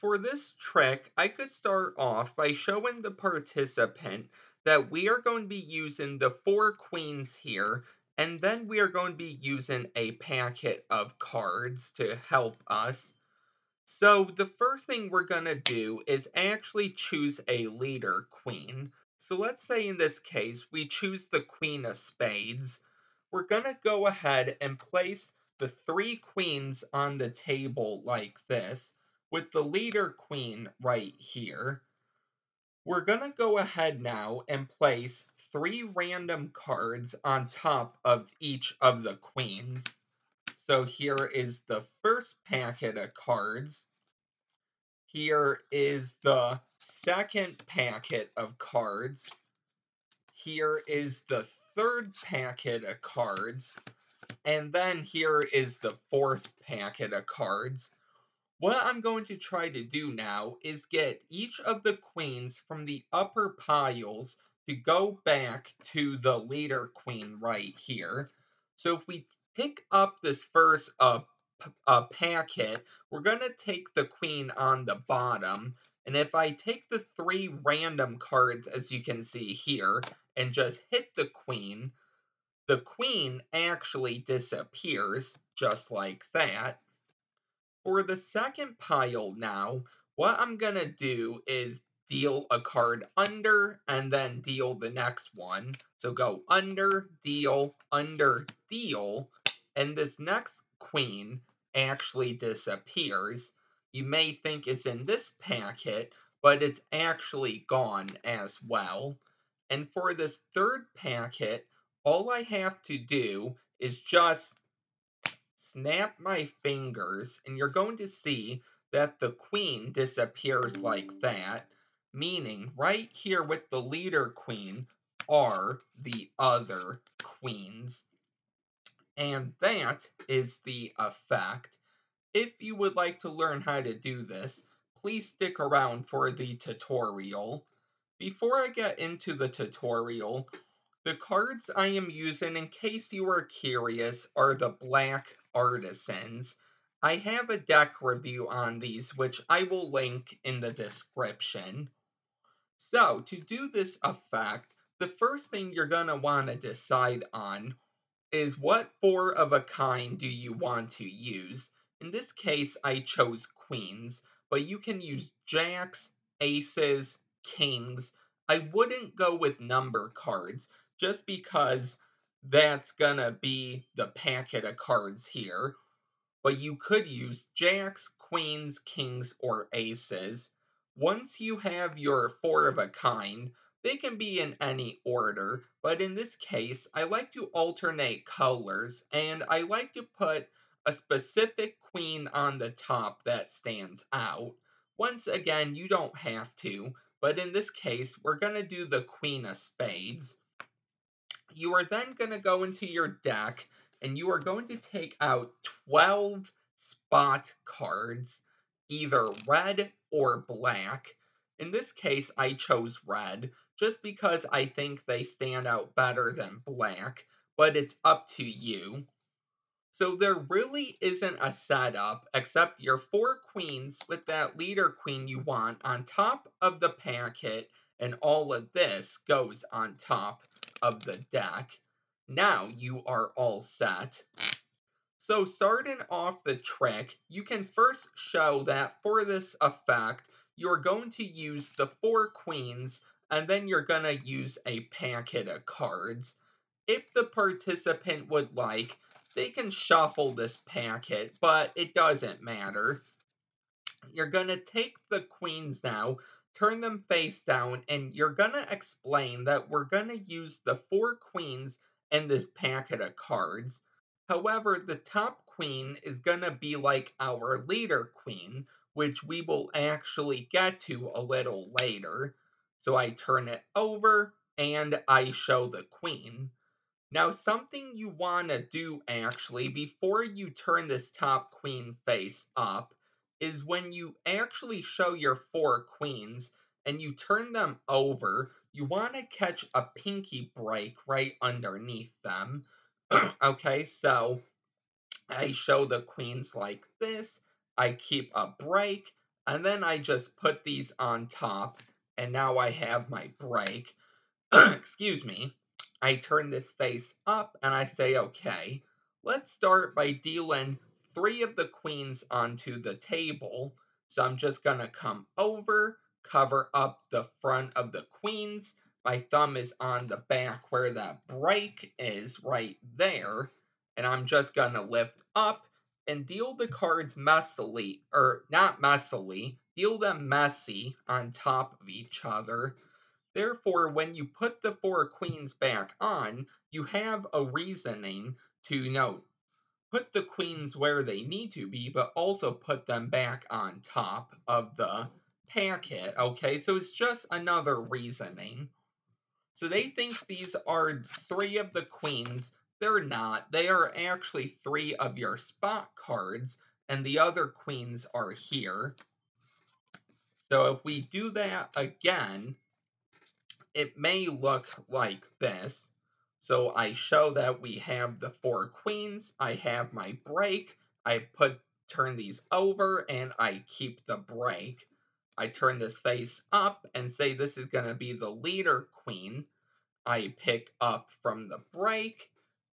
For this trick, I could start off by showing the participant that we are going to be using the four queens here, and then we are going to be using a packet of cards to help us. So the first thing we're going to do is actually choose a leader queen. So let's say in this case, we choose the queen of spades. We're going to go ahead and place the three queens on the table like this, with the leader queen right here. We're going to go ahead now and place three random cards on top of each of the queens. So here is the first packet of cards. Here is the second packet of cards. Here is the third packet of cards. And then here is the fourth packet of cards. What I'm going to try to do now is get each of the queens from the upper piles to go back to the leader queen right here. So if we pick up this first packet, we're going to take the queen on the bottom. And if I take the three random cards, as you can see here, and just hit the queen actually disappears, just like that. For the second pile now, what I'm going to do is deal a card under and then deal the next one. So go under, deal, and this next queen actually disappears. You may think it's in this packet, but it's actually gone as well. And for this third packet, all I have to do is just snap my fingers, and you're going to see that the queen disappears like that, meaning right here with the leader queen are the other queens. And that is the effect. If you would like to learn how to do this, please stick around for the tutorial. Before I get into the tutorial, the cards I am using, in case you are curious, are the Black Artisans. I have a deck review on these, which I will link in the description. So, to do this effect, the first thing you're going to want to decide on is what four of a kind do you want to use. In this case, I chose queens, but you can use jacks, aces, kings. I wouldn't go with number cards just because that's gonna be the packet of cards here. But you could use jacks, queens, kings, or aces. Once you have your four of a kind, they can be in any order, but in this case, I like to alternate colors, and I like to put a specific queen on the top that stands out. Once again, you don't have to, but in this case, we're going to do the queen of spades. You are then going to go into your deck, and you are going to take out 12 spot cards, either red or black. In this case, I chose red, just because I think they stand out better than black, but it's up to you. So there really isn't a setup except your four queens with that leader queen you want on top of the packet, and all of this goes on top of the deck. Now you are all set. So starting off the trick, you can first show that for this effect, you're going to use the four queens, and then you're going to use a packet of cards. If the participant would like, they can shuffle this packet, but it doesn't matter. You're going to take the queens now, turn them face down, and you're going to explain that we're going to use the four queens and this packet of cards. However, the top queen is going to be like our leader queen, which we will actually get to a little later. So I turn it over and I show the queen. Now, something you want to do actually before you turn this top queen face up is when you actually show your four queens and you turn them over, you want to catch a pinky break right underneath them. Okay, so I show the queens like this, I keep a break, and then I just put these on top, and now I have my break. Excuse me. I turn this face up and I say, okay, let's start by dealing 3 of the queens onto the table. So I'm just going to come over, cover up the front of the queens. My thumb is on the back where that break is right there. And I'm just going to lift up and deal the cards messily, or not messily, deal them messy on top of each other. Therefore, when you put the 4 queens back on, you have a reasoning to, put the queens where they need to be, but also put them back on top of the packet, okay? So it's just another reasoning. So they think these are 3 of the queens. They're not. They are actually 3 of your spot cards, and the other queens are here. So if we do that again, it may look like this. So I show that we have the 4 queens, I have my break, I turn these over, and I keep the break. I turn this face up and say this is going to be the leader queen. I pick up from the break,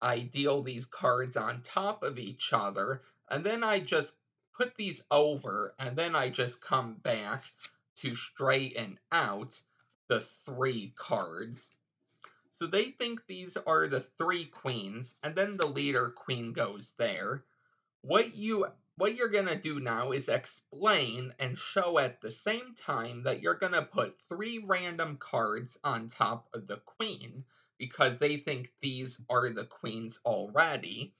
I deal these cards on top of each other, and then I just put these over, and then I just come back to straighten out the 3 cards. So they think these are the 3 queens, and then the leader queen goes there. What you're going to do now is explain and show at the same time that you're going to put 3 random cards on top of the queen, because they think these are the queens already.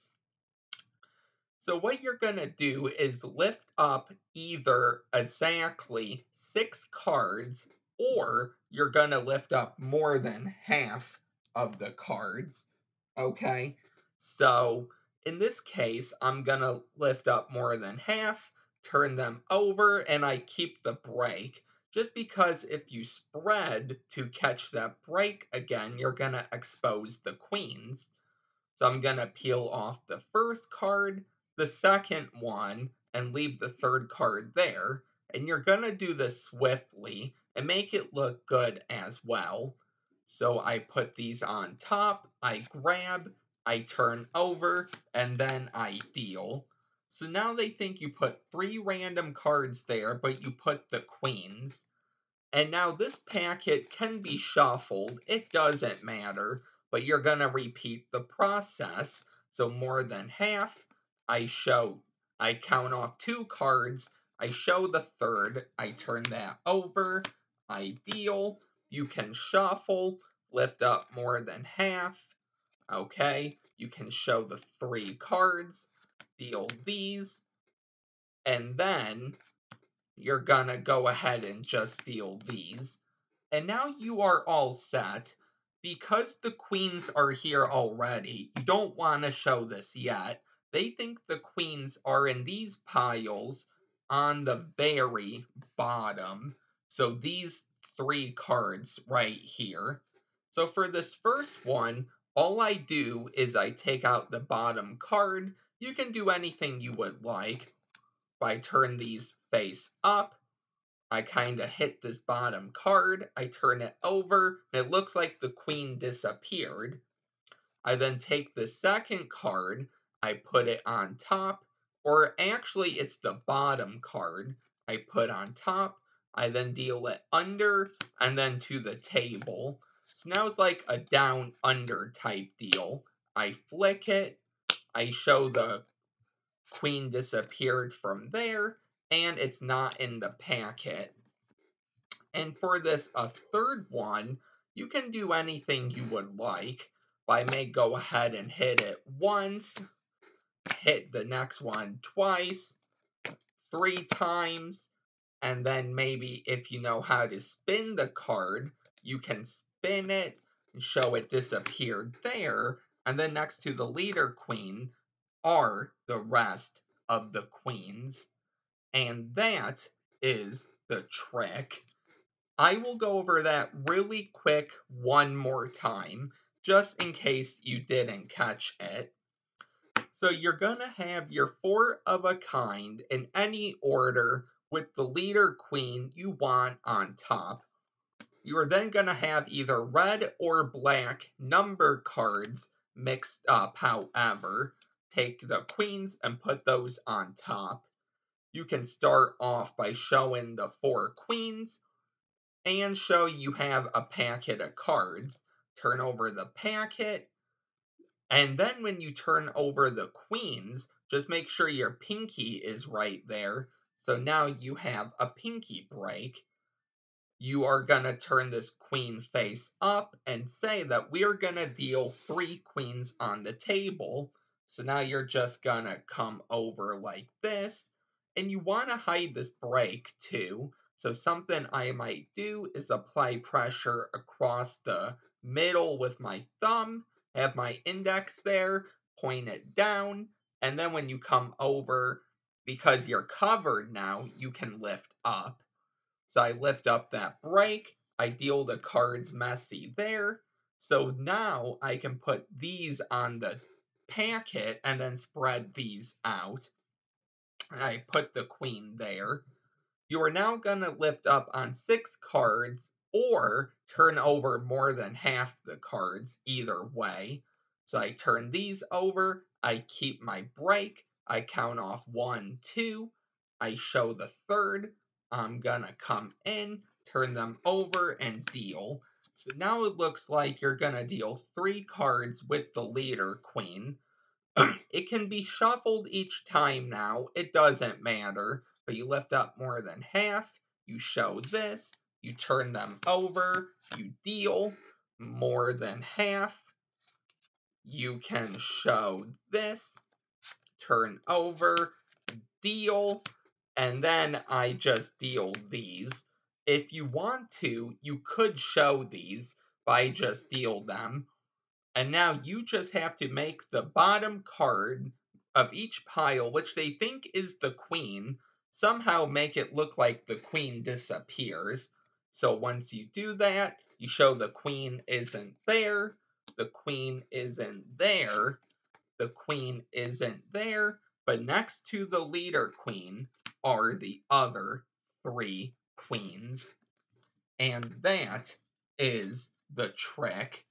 So what you're going to do is lift up either exactly 6 cards, or you're going to lift up more than half of the cards. Okay? So in this case, I'm going to lift up more than half, turn them over, and I keep the break. Just because if you spread to catch that break again, you're going to expose the queens. So I'm going to peel off the first card, the second one, and leave the third card there. And you're going to do this swiftly and make it look good as well. So I put these on top, I grab, I turn over, and then I deal. So now they think you put 3 random cards there, but you put the queens. And now this packet can be shuffled, it doesn't matter, but you're going to repeat the process. So more than half, I count off 2 cards, I show the third, I turn that over, I deal, you can shuffle, lift up more than half, okay, you can show the 3 cards, deal these, and then you're gonna go ahead and just deal these. And now you are all set. Because the queens are here already, you don't want to show this yet. They think the queens are in these piles on the very bottom. So these 3 cards right here. So for this first one, all I do is I take out the bottom card. You can do anything you would like. If I turn these face up, I kind of hit this bottom card, I turn it over, and it looks like the queen disappeared. I then take the second card, I put it on top, or actually it's the bottom card I put on top, I then deal it under, and then to the table. So now it's like a down-under type deal. I flick it, I show the queen disappeared from there, and it's not in the packet. And for this third one, you can do anything you would like. I may go ahead and hit it once, hit the next one twice, 3 times, and then maybe if you know how to spin the card, you can spin it and show it disappeared there, and then next to the leader queen are the rest of the queens. And that is the trick. I will go over that really quick one more time, just in case you didn't catch it. So you're going to have your 4 of a kind in any order with the leader queen you want on top. You are then going to have either red or black number cards mixed up. However, take the queens and put those on top. You can start off by showing the 4 queens and show you have a packet of cards. Turn over the packet, and then when you turn over the queens, just make sure your pinky is right there. So now you have a pinky break. You are going to turn this queen face up and say that we are going to deal 3 queens on the table. So now you're just going to come over like this. And you want to hide this break too. So something I might do is apply pressure across the middle with my thumb, have my index there, point it down, and then when you come over, because you're covered now, you can lift up. So I lift up that break, I deal the cards messy there. So now I can put these on the packet and then spread these out. I put the queen there. You are now going to lift up on 6 cards or turn over more than half the cards, either way. So I turn these over, I keep my break, I count off 1, 2, I show the third, I'm going to come in, turn them over, and deal. So now it looks like you're going to deal 3 cards with the leader queen. It can be shuffled each time now, it doesn't matter, but you lift up more than half, you show this, you turn them over, you deal more than half, you can show this, turn over, deal, and then I just deal these. If you want to, you could show these, but I just deal them. And now you just have to make the bottom card of each pile, which they think is the queen, somehow make it look like the queen disappears. So once you do that, you show the queen isn't there, the queen isn't there, the queen isn't there, but next to the leader queen are the other 3 queens. And that is the trick.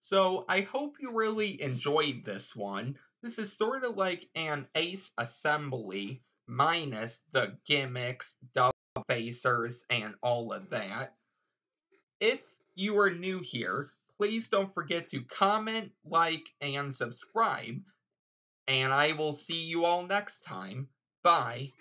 So I hope you really enjoyed this one. This is sort of like an Ace assembly minus the gimmicks, double facers, and all of that. If you are new here, please don't forget to comment, like, and subscribe. And I will see you all next time. Bye.